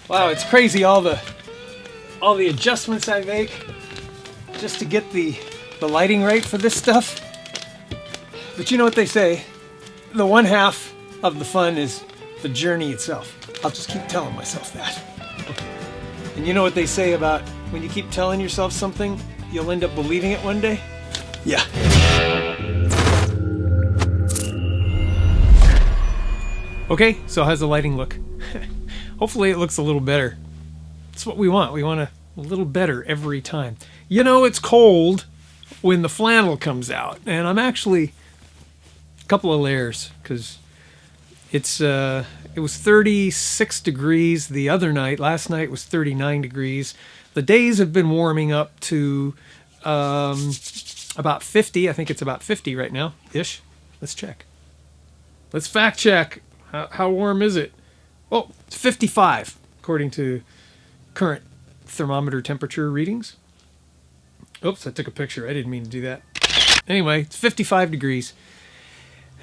Wow, it's crazy all the adjustments I make just to get the lighting right for this stuff. But you know what they say, the one half of the fun is the journey itself. I'll just keep telling myself that. And you know what they say about when you keep telling yourself something, you'll end up believing it one day? Yeah. Okay, so how's the lighting look? Hopefully it looks a little better. That's what we want. We want a little better every time. You know, it's cold when the flannel comes out, and I'm actually a couple of layers because it was 36 degrees the other night. Last night was 39 degrees. The days have been warming up to about 50. I think it's about 50 right now ish. Let's check. Let's fact check. How warm is it? Oh, it's 55 according to current thermometer temperature readings. Oops, I took a picture. I didn't mean to do that. Anyway, it's 55 degrees.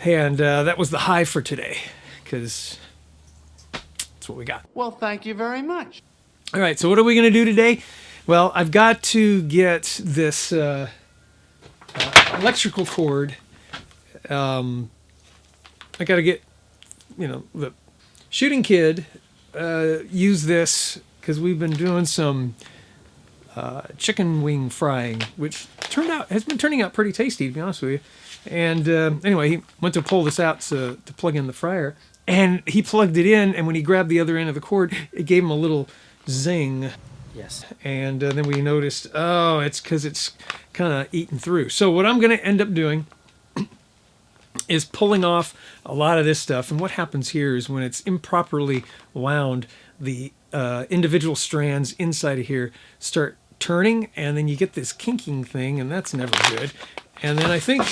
And that was the high for today because that's what we got. Well, thank you very much. All right, so what are we going to do today? Well, I've got to get this electrical cord. I got to get, the Shooting Kid used this because we've been doing some chicken wing frying, which has been turning out pretty tasty, to be honest with you. And anyway, he went to pull this out to plug in the fryer, and he plugged it in, and when he grabbed the other end of the cord, it gave him a little zing. Yes. And then we noticed, it's because it's kind of eaten through. So what I'm going to end up doing is pulling off a lot of this stuff. And what happens here is when it's improperly wound, the individual strands inside of here start turning, and then you get this kinking thing, and that's never good. And then I think,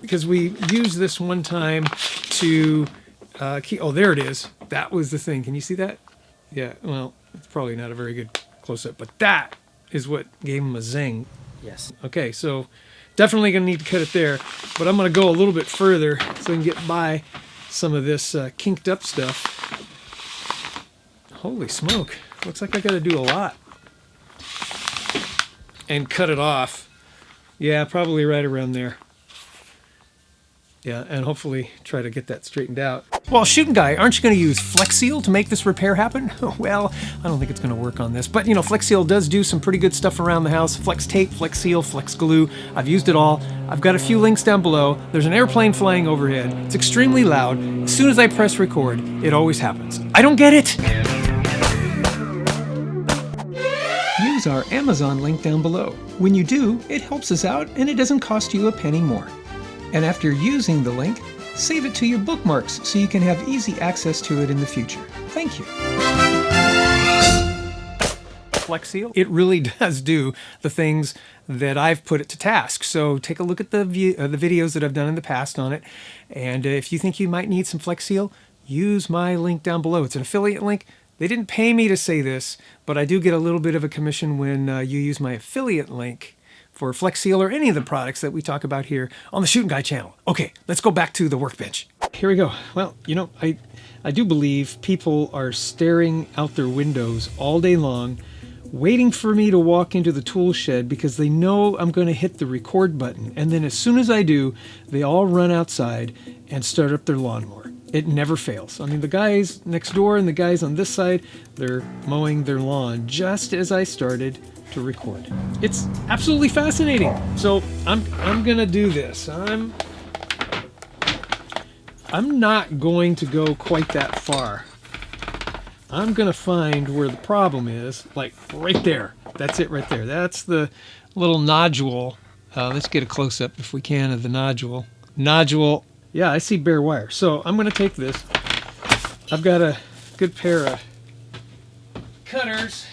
because we used this one time to there it is. That was the thing. Can you see that? Yeah, well, it's probably not a very good close-up, but that is what gave him a zing. Yes. Okay, so definitely going to need to cut it there, but I'm going to go a little bit further so I can get by some of this kinked up stuff. Holy smoke. Looks like I got to do a lot. And cut it off. Yeah, probably right around there. Yeah, and hopefully try to get that straightened out. Well, Shooting Guy, aren't you going to use Flex Seal to make this repair happen? Well, I don't think it's going to work on this. But, Flex Seal does do some pretty good stuff around the house. Flex Tape, Flex Seal, Flex Glue. I've used it all. I've got a few links down below. There's an airplane flying overhead. It's extremely loud. As soon as I press record, it always happens. I don't get it! Use our Amazon link down below. When you do, it helps us out and it doesn't cost you a penny more. And after using the link, save it to your bookmarks so you can have easy access to it in the future. Thank you. Flex Seal, it really does do the things that I've put it to task. So take a look at the videos that I've done in the past on it. And if you think you might need some Flex Seal, use my link down below. It's an affiliate link. They didn't pay me to say this, but I do get a little bit of a commission when you use my affiliate link for Flex Seal or any of the products that we talk about here on the Shooting Guy channel. Okay, let's go back to the workbench. Here we go. Well, I do believe people are staring out their windows all day long, waiting for me to walk into the tool shed because they know I'm going to hit the record button. And then as soon as I do, they all run outside and start up their lawnmower. It never fails. I mean, the guys next door and the guys on this side, they're mowing their lawn just as I started to record. It's absolutely fascinating. So I'm gonna do this. I'm not going to go quite that far. I'm gonna find where the problem is, like right there. That's it right there. That's the little nodule. Let's get a close-up if we can of the nodule. Nodule. Yeah, I see bare wire. So I'm gonna take this. I've got a good pair of cutters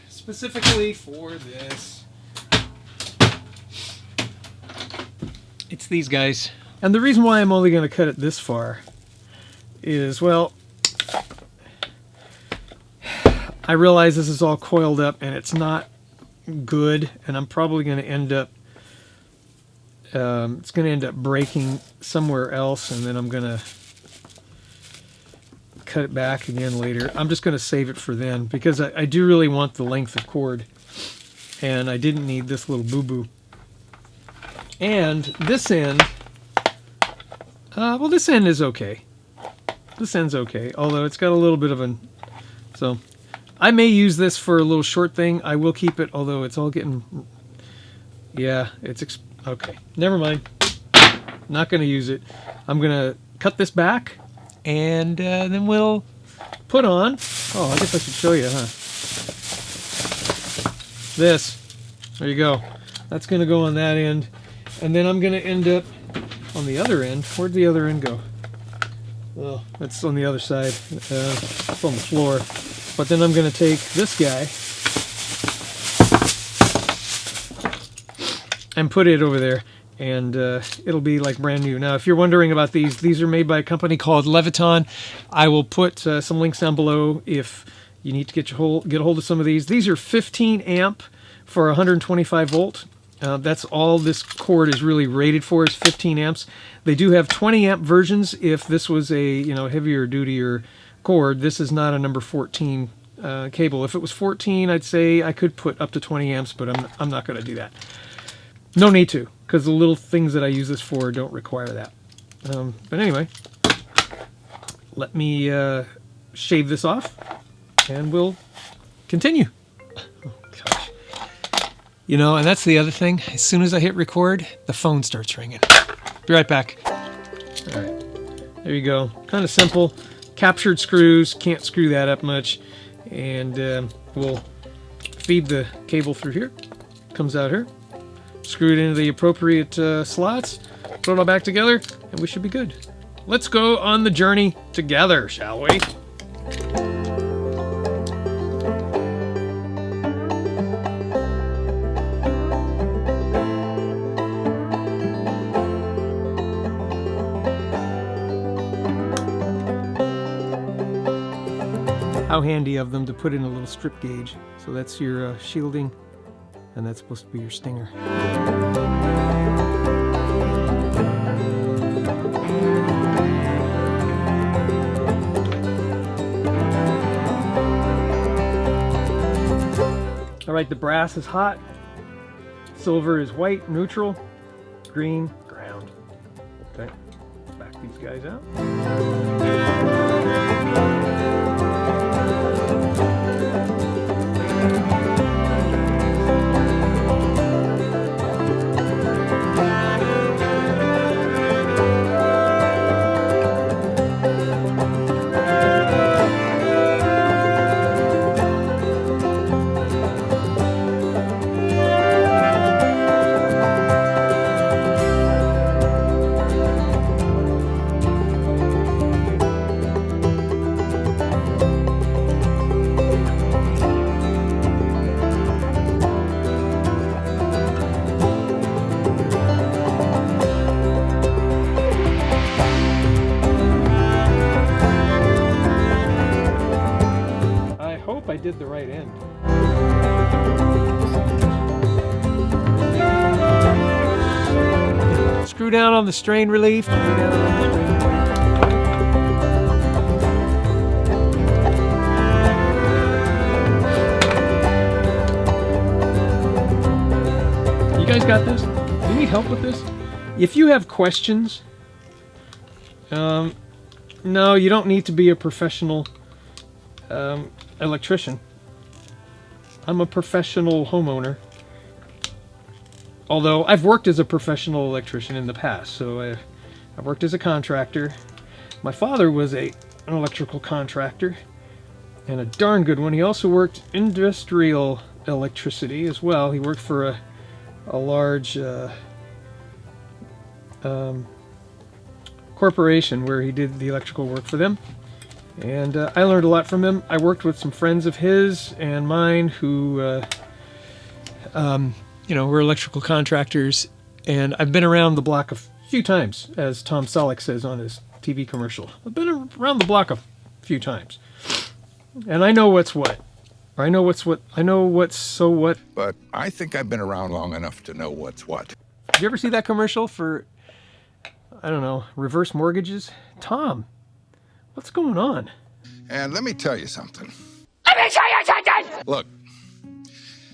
specifically for this. It's these guys. And the reason why I'm only going to cut it this far is, well, I realize this is all coiled up and it's not good, and I'm probably going to end up it's going to end up breaking somewhere else, and then I'm going to cut it back again later. I'm just going to save it for then because I do really want the length of cord, and I didn't need this little boo-boo. And this end, well, this end is okay. This end's okay, although it's got a little bit of an... So, I may use this for a little short thing. I will keep it, although it's all getting... Yeah, it's... Okay, never mind. Not going to use it. I'm going to cut this back, and then we'll put on... Oh, I guess I should show you, huh? This. There you go. That's going to go on that end. And then I'm going to end up on the other end. Where'd the other end go? Oh, it's on the other side. It's on the floor. But then I'm going to take this guy and put it over there. And it'll be like brand new. Now, if you're wondering about these are made by a company called Leviton. I will put some links down below if you need to get a hold of some of these. These are 15 amp for 125 volt. That's all this cord is really rated for, is 15 amps. They do have 20 amp versions if this was a heavier duty cord. This is not a number 14 cable. If it was 14, I'd say I could put up to 20 amps, but I'm not going to do that. No need to, because the little things that I use this for don't require that. But anyway, let me shave this off, and we'll continue. Oh, gosh. And that's the other thing. As soon as I hit record, the phone starts ringing. Be right back. All right, there you go. Kind of simple. Captured screws, can't screw that up much. And we'll feed the cable through here. Comes out here. Screw it into the appropriate slots. Put it all back together, and we should be good. Let's go on the journey together, shall we? How handy of them to put in a little strip gauge. So that's your shielding, and that's supposed to be your stinger. All right, the brass is hot, silver is white, neutral, green, ground. Okay, back these guys out. I did the right end. Screw down on the strain relief. You guys got this? Do you need help with this? If you have questions, no, you don't need to be a professional electrician. I'm a professional homeowner. Although I've worked as a professional electrician in the past, so I've worked as a contractor. My father was an electrical contractor, and a darn good one. He also worked industrial electricity as well. He worked for a large corporation where he did the electrical work for them. And I learned a lot from him. I worked with some friends of his and mine who, were electrical contractors. And I've been around the block a few times, as Tom Selleck says on his TV commercial. I've been around the block a few times. And I know what's what. I know what's what. I know what's so what. But I think I've been around long enough to know what's what. Did you ever see that commercial for, I don't know, reverse mortgages? Tom, what's going on? And let me tell you something. Look,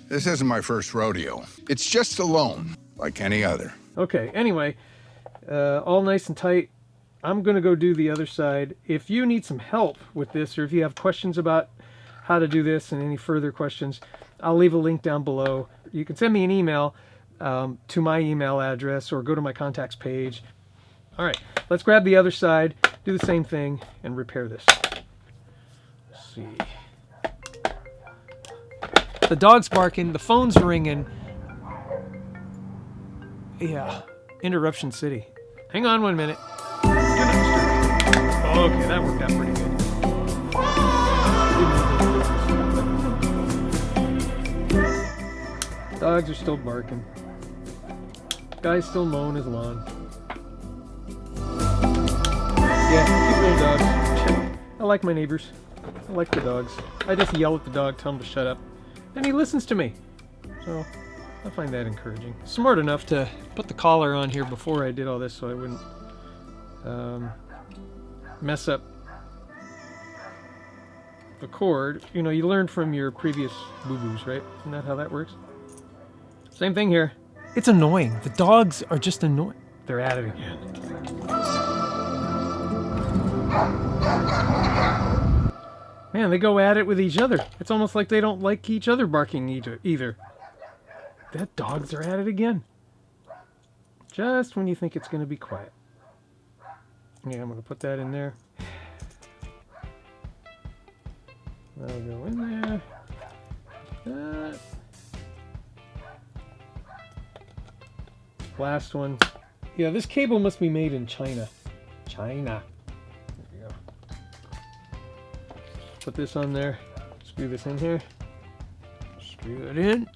this isn't my first rodeo. It's just a loan, like any other. Okay, anyway, all nice and tight. I'm going to go do the other side. If you need some help with this, or if you have questions about how to do this and any further questions, I'll leave a link down below. You can send me an email to my email address or go to my contacts page. All right, let's grab the other side, do the same thing, and repair this. Let's see. The dog's barking, the phone's ringing. Yeah, Interruption City. Hang on 1 minute. Okay, that worked out pretty good. Dogs are still barking. Guy's still mowing his lawn. Yeah, cute little dogs. I like my neighbors. I like the dogs. I just yell at the dog, tell him to shut up. And he listens to me. So, I find that encouraging. Smart enough to put the collar on here before I did all this so I wouldn't mess up the cord. You know, you learned from your previous boo-boos, right? Isn't that how that works? Same thing here. It's annoying. The dogs are just annoying. They're at it again. Man, they go at it with each other. It's almost like they don't like each other barking either. That dogs are at it again. Just when you think it's going to be quiet. Yeah, I'm going to put that in there. That'll go in there. That. Last one. Yeah, this cable must be made in China. China. There you go. Put this on there. Screw this in here. Screw it in.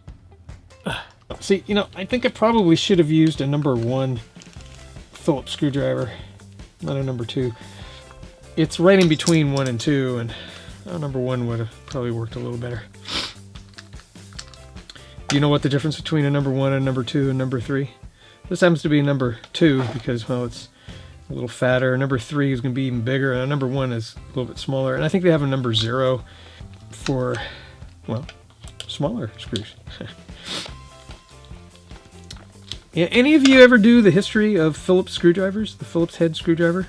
See, you know, I think I probably should have used a number 1 Phillips screwdriver, not a number 2. It's right in between 1 and 2, and number 1 would have probably worked a little better. Do you know what the difference between a number 1 and number 2 and number 3? This happens to be number 2 because, well, it's a little fatter. Number 3 is going to be even bigger, and number 1 is a little bit smaller. And I think they have a number 0 for, well, smaller screws. Yeah, any of you ever do the history of Phillips screwdrivers? The Phillips head screwdriver?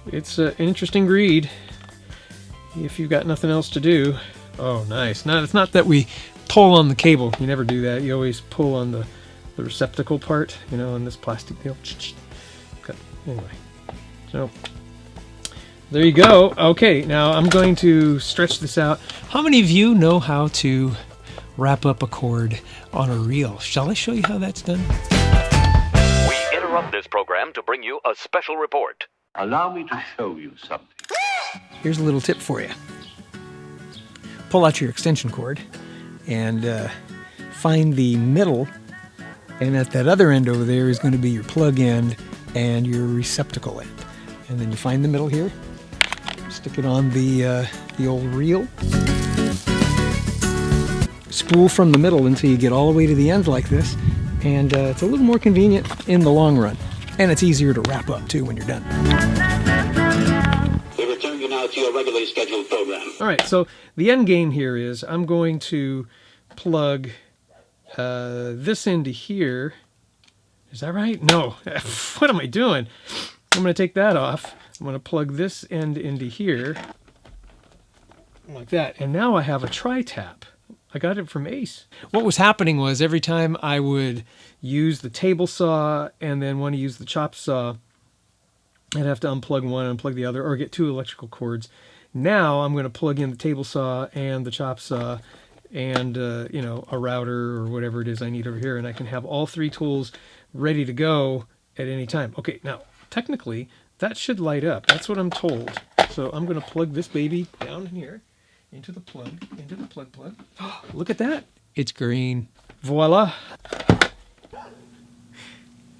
It's an interesting read if you've got nothing else to do. Oh, nice. No, it's not that we pull on the cable. You never do that. You always pull on the receptacle part, you know, on this plastic deal. Anyway, so there you go. Okay, now I'm going to stretch this out. How many of you know how to wrap up a cord on a reel? Shall I show you how that's done? We interrupt this program to bring you a special report. Allow me to show you something. Here's a little tip for you. Pull out your extension cord and find the middle, and at that other end over there is going to be your plug end and your receptacle end. And then you find the middle here, stick it on the old reel, spool from the middle until you get all the way to the end like this, and it's a little more convenient in the long run. And it's easier to wrap up too when you're done. We return you now to your regularly scheduled program. All right, so the end game here is I'm going to plug this into here. Is that right? No. What am I doing? I'm going to take that off. I'm going to plug this end into here. Like that. And now I have a tri-tap. I got it from Ace. What was happening was every time I would use the table saw and then want to use the chop saw, I'd have to unplug one and unplug the other, or get 2 electrical cords. Now I'm going to plug in the table saw and the chop saw and you know, a router or whatever it is I need over here, and I can have all 3 tools ready to go at any time. Okay, now technically that should light up. That's what I'm told. So I'm going to plug this baby down in here into the plug. Oh, look at that. It's green. Voila.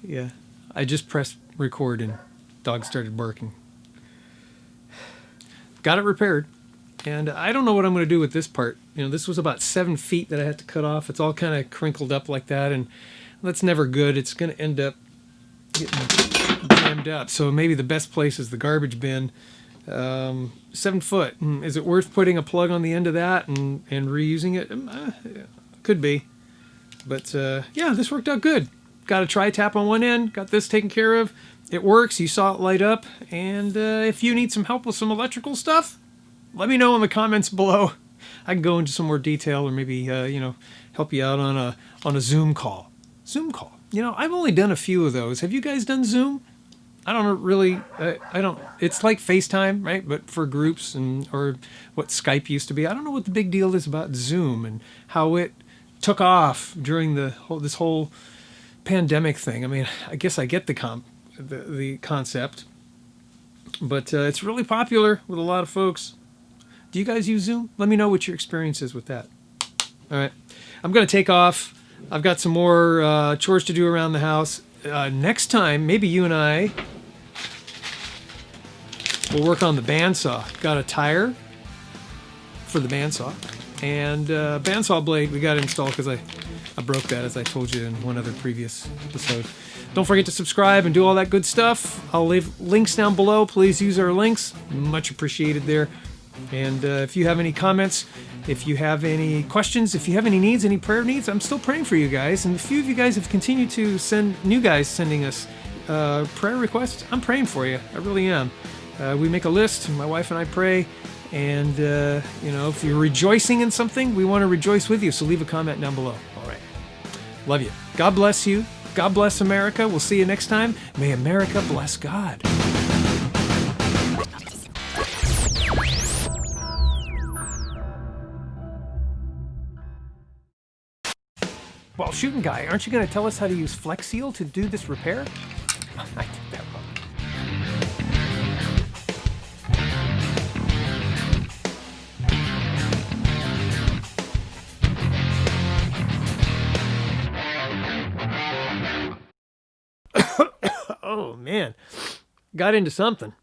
Yeah, I just pressed record and dog started barking. Got it repaired. And I don't know what I'm going to do with this part. You know, this was about 7 feet that I had to cut off. It's all kind of crinkled up like that, and that's never good. It's going to end up getting jammed up. So maybe the best place is the garbage bin, 7 foot. Is it worth putting a plug on the end of that and reusing it? Could be. But yeah, this worked out good. Got a tri-tap on one end, got this taken care of. It works, you saw it light up. And if you need some help with some electrical stuff, let me know in the comments below. I can go into some more detail, or maybe help you out on a Zoom call. Zoom call. I've only done a few of those. Have you guys done Zoom? I don't really. I don't. It's like FaceTime, right? But for groups or what Skype used to be. I don't know what the big deal is about Zoom and how it took off during this whole pandemic thing. I mean, I guess I get the concept, but it's really popular with a lot of folks. Do you guys use Zoom? Let me know what your experience is with that. All right. I'm going to take off. I've got some more chores to do around the house. Next time, maybe you and I will work on the bandsaw. Got a tire for the bandsaw. And bandsaw blade we got to install because I broke that, as I told you in one other previous episode. Don't forget to subscribe and do all that good stuff. I'll leave links down below. Please use our links. Much appreciated there. And if you have any comments, if you have any questions, if you have any needs, any prayer needs, I'm still praying for you guys. And a few of you guys have continued to sending us prayer requests. I'm praying for you. I really am. We make a list. My wife and I pray. And, if you're rejoicing in something, we want to rejoice with you. So leave a comment down below. All right. Love you. God bless you. God bless America. We'll see you next time. May America bless God. Well, shooting guy, aren't you going to tell us how to use Flex Seal to do this repair? I did that wrong. Oh man, got into something.